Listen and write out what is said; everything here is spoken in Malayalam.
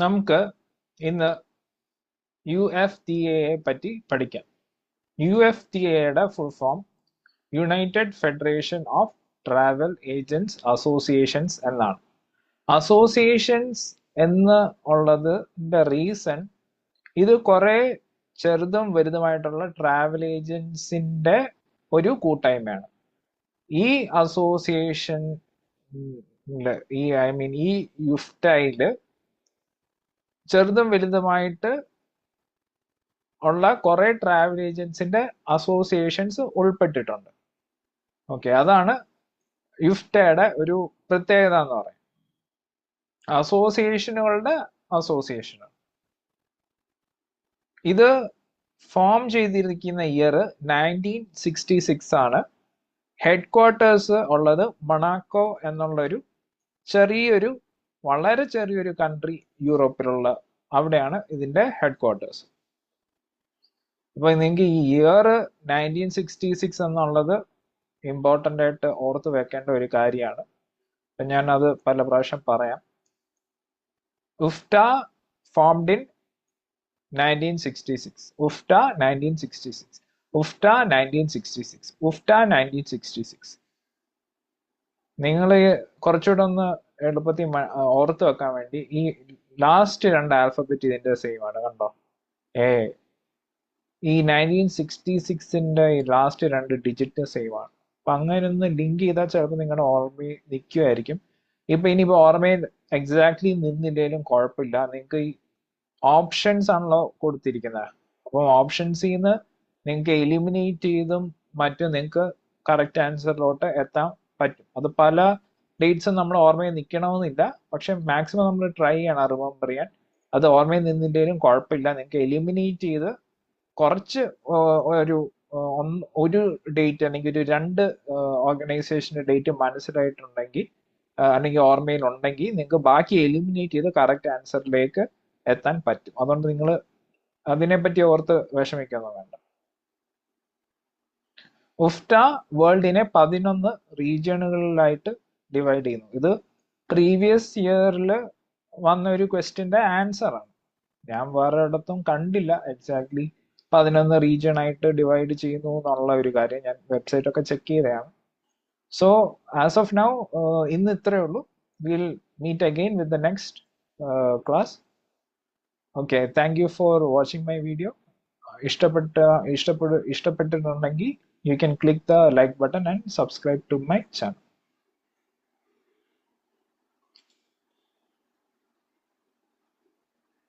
നമുക്ക് ഇന്ന് UFTA പറ്റി പഠിക്കാം. UFTA full form United federation of travel agents associations എന്നാണ്. അസോസിയേഷൻസ് എന്ന് ഉള്ളതിന്റെ റീസൺ ഇത് കുറെ ചെറുതും വലുതുമായിട്ടുള്ള ട്രാവൽ ഏജൻസിന്റെ ഒരു കൂട്ടായ്മയാണ്. ഈ അസോസിയേഷൻ ഈ യുഫ്റ്റയില് ചെറുതും വലുതുമായിട്ട് ഉള്ള കുറെ ട്രാവൽ ഏജൻസിന്റെ അസോസിയേഷൻസ് ഉൾപ്പെട്ടിട്ടുണ്ട്. ഓക്കെ, അതാണ് യുഫ്റ്റയുടെ ഒരു പ്രത്യേകത എന്ന് പറയുന്നത്. അസോസിയേഷനുകളുടെ അസോസിയേഷൻ. ഇത് ഫോം ചെയ്തിരിക്കുന്ന ഇയർ 1966 ആണ്. ഹെഡ് ക്വാർട്ടേഴ്സ് ഉള്ളത് മൊണാക്കോ എന്നുള്ളൊരു വളരെ ചെറിയൊരു കൺട്രി യൂറോപ്പിലുള്ള, അവിടെയാണ് ഇതിന്റെ ഹെഡ് ക്വാർട്ടേഴ്സ്. അപ്പൊ നിങ്ങൾക്ക് ഈ ഇയർ 1966 എന്നുള്ളത് ഇമ്പോർട്ടൻ്റ് ആയിട്ട് ഓർത്ത് വെക്കേണ്ട ഒരു കാര്യമാണ്. അപ്പൊ ഞാൻ അത് പല പ്രാവശ്യം പറയാം. ഉഫ്റ്റ ഫോംഡ് ഇൻ 1966. ഉഫ്റ്റ 1966. ഉഫ്റ്റ 1966. ഉഫ്റ്റ 1966. നിങ്ങൾ കുറച്ചുകൂടെ ഒന്ന് എളുപ്പത്തിൽ ഓർത്ത് വെക്കാൻ വേണ്ടി ഈ ലാസ്റ്റ് രണ്ട് ആൽഫബറ്റ് ഇതിന്റെ സെയിം ആണ്. കണ്ടോ? ഈ 1966ന്റെ ഈ ലാസ്റ്റ് രണ്ട് ഡിജിറ്റ് സെയിം ആണ്. അപ്പൊ അങ്ങനെ ഒന്ന് ലിങ്ക് ചെയ്താൽ ചിലപ്പോൾ നിങ്ങളുടെ ഓർമ്മയിൽ നിൽക്കുമായിരിക്കും. ഇനിയിപ്പോ ഓർമ്മയിൽ എക്സാക്ട്ലി നിന്നില്ലെങ്കിലും കുഴപ്പമില്ല. നിങ്ങൾക്ക് ഈ ഓപ്ഷൻസ് ആണല്ലോ കൊടുത്തിരിക്കുന്നത്. അപ്പം ഓപ്ഷൻസിൽ നിന്ന് നിങ്ങൾക്ക് എലിമിനേറ്റ് ചെയ്തും മറ്റും നിങ്ങൾക്ക് കറക്റ്റ് ആൻസറിലോട്ട് എത്താൻ പറ്റും. അത് പല ഡേറ്റ്സും നമ്മൾ ഓർമ്മയിൽ നിൽക്കണമെന്നില്ല, പക്ഷെ മാക്സിമം നമ്മൾ ട്രൈ ചെയ്യണം റിമെമ്പർ ചെയ്യാൻ. അത് ഓർമ്മയിൽ നിന്നില്ലെങ്കിലും കുഴപ്പമില്ല. നിങ്ങൾക്ക് എലിമിനേറ്റ് ചെയ്ത് കുറച്ച് ഒരു ഡേറ്റ് അല്ലെങ്കിൽ ഒരു രണ്ട് ഓർഗനൈസേഷന്റെ ഡേറ്റ് മനസ്സിലായിട്ടുണ്ടെങ്കിൽ അല്ലെങ്കിൽ ഓർമ്മയിൽ ഉണ്ടെങ്കിൽ നിങ്ങൾക്ക് ബാക്കി എലിമിനേറ്റ് ചെയ്ത് കറക്റ്റ് ആൻസറിലേക്ക് എത്താൻ പറ്റും. അതുകൊണ്ട് നിങ്ങൾ അതിനെപ്പറ്റി ഓർത്ത് വിഷമിക്കൊന്നും വേണ്ട. ഉഫ്റ്റ വേൾഡിനെ 11 റീജിയണുകളിലായിട്ട് ഡിവൈഡ് ചെയ്യുന്നു. ഇത് പ്രീവിയസ് ഇയറിൽ വന്ന ഒരു ക്വസ്റ്റ്യന്റെ ആൻസർ ആണ്. ഞാൻ വേറെ ഇടത്തും കണ്ടില്ല എക്സാക്ട്ലി 11 റീജിയൺ ആയിട്ട് ഡിവൈഡ് ചെയ്യുന്നു എന്നുള്ള ഒരു കാര്യം. ഞാൻ വെബ്സൈറ്റ് ഒക്കെ ചെക്ക് ചെയ്തതാണ്. സോ ആസ് ഓഫ് നൗ ഇന്ന് ഇത്രയേ ഉള്ളൂ. Will meet again with the next class. Okay, thank you for watching my video. ഇഷ്ടപ്പെട്ടിട്ടുണ്ടെങ്കിൽ you can click the like button and subscribe to my channel.